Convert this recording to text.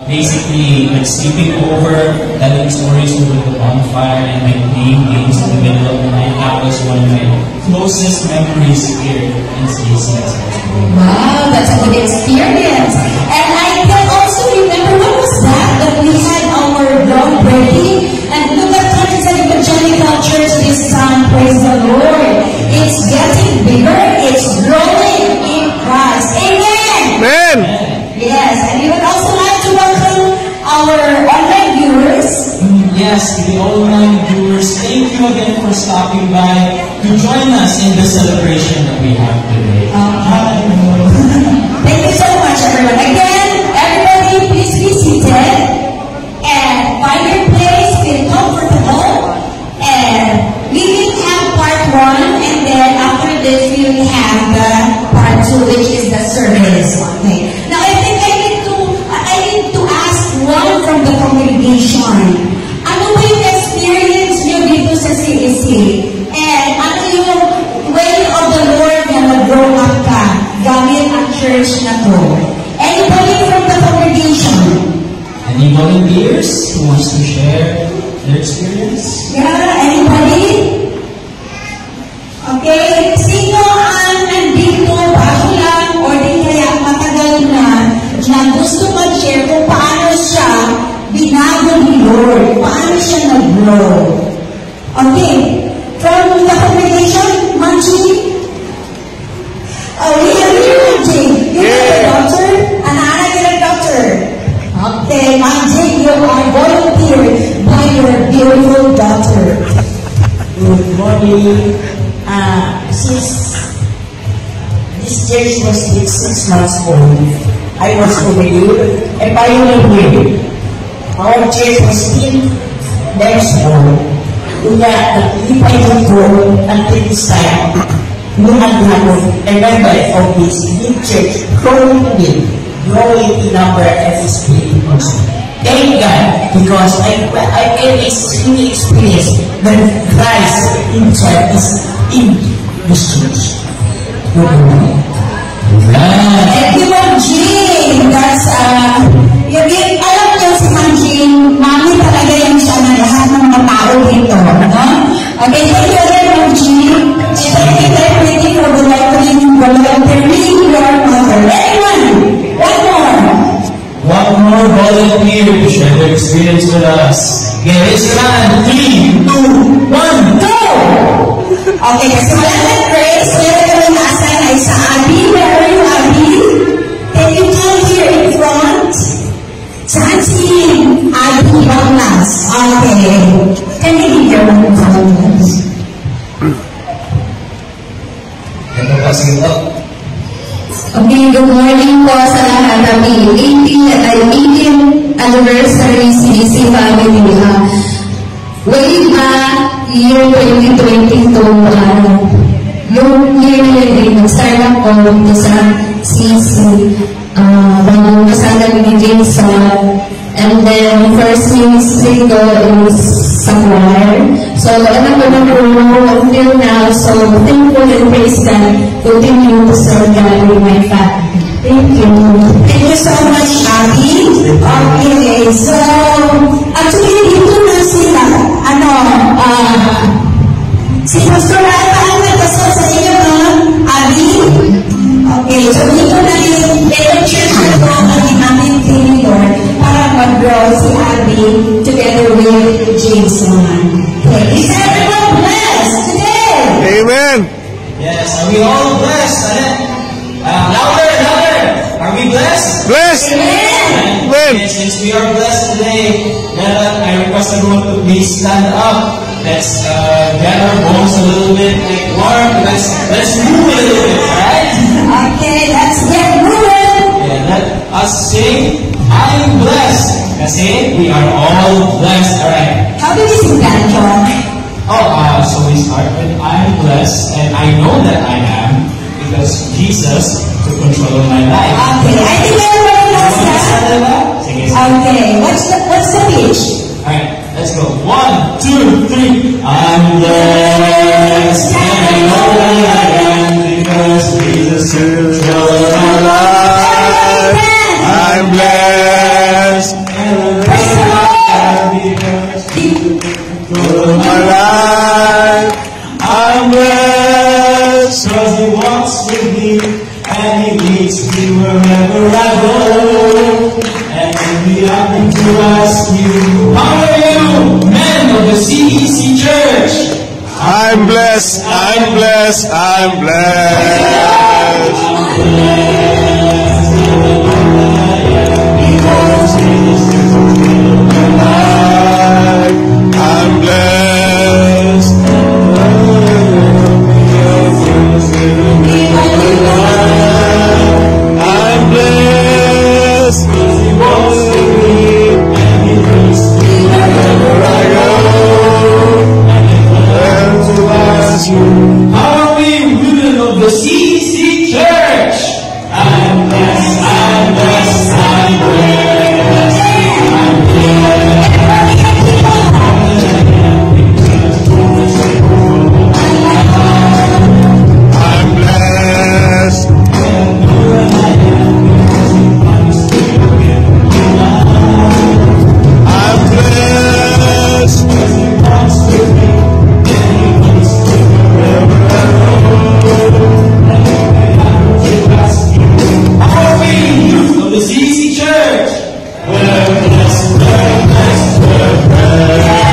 Basically, like sleeping over, telling stories over the bonfire, and like playing games in the middle of the night. That was one of my closest memories here in CCS. Wow, that's a good experience. And I can also remember, what was that we had our groundbreaking? And look at Huntington Evangelical Church this time, praise the Lord. It's getting bigger, it's growing in Christ. Amen! Amen! Yes, and we would also like to welcome our online viewers. Yes, the online viewers, thank you again for stopping by to join us in the celebration that we have today. Thank you so much, everyone. Again, everybody, please be seated and find your place, feel comfortable. And we will have part 1, and then after this, we will have the part 2, which is the service. Okay. Now, I think I need to ask one from the congregation. Ano ba yung experience nyo dito sa CEC? And ano yung way of the Lord na nag-grow up ka gamit ang church na to? Anybody from the congregation? Any volunteers who wants to share their experience? Yeah, anybody? Okay, sino ang nandito bago lang o di kaya matagal na gusto mag-share kung paano siya binago ni Lord, paano siya nag-grow? Okay, from the congregation, Manji? Oh, we have here, Manji. You're a doctor? Anak you're a doctor. Okay, Manji, you are volunteered by your beautiful daughter. Good morning. Since this church was 6 months old, I was already a pioneer. Our church was still very small. Kaya naglipay dito until this time, we had a member of this big church growing in number and spirit also. Thank God, because I can extremely experience that Christ himself is in this church. Good morning. Thank you, Manjing. That's, alam niyo si Manjing, mami talaga yan siya na lahat ng mga tao dito. No? Okay, thank you again, Manjing. Thank you for volunteering your mother. Anyone? One more. One more volunteer to share their experience with us. Okay, raise your hand. 3, 2, 1, go! Okay, kasi wala na Grace. Meron kami naasan ay sa Abby. Where are you, Abby? Can you come here in front? Saan si Abby Bagnas? Okay. Can you give your one Bagnas? Ito pa sila. Okay, good morning po sa lahat. Happy 18th anniversary CDC family. Way back year 2022, yung year na yun, nag-start ako dito sa CC. Bagong kasama ni Jason. And then, first ministry ko is sa choir. So, alam ko na until now. So, thankful and praise God. Continue to serve God with my family. Thank you. Thank you so much, Abby. Okay, so, actually, dito na sila, si Pastor Alba ang nagpasal sa inyo, Abby? Okay, so dito na yung church na ito ang namin kay Lord para mag-grow si Abby together with Jason. Okay, is everyone blessed today? Amen! Yes, are we all blessed? Louder, louder! Are we blessed? Blessed! Amen. Amen. Okay, since we are blessed today, I request everyone to please stand up. Let's get our bones a little bit warm. Let's move a little bit, alright? Okay, let's get moving. Yeah, let us sing, I'm blessed. Kasi we are all blessed, alright? How do we sing that, John? So we start with I'm blessed, and I know that I am because Jesus took control of my life. Okay, I think everybody knows that. Okay, what's the pitch? Alright, let's go. 1, 2, 3. I'm blessed, and I know that I am because Jesus took control of my life. I'm blessed. ask you, how are you, men of the CEC Church? I'm blessed, I'm blessed, I'm blessed. I'm blessed. I'm blessed. Wherever I go, How are we, women of the CEC Church? I'm blessed, I'm blessed, I'm blessed. I'm blessed. I'm blessed. How are we, youth of the CEC Church? We're blessed, we're blessed, we're blessed.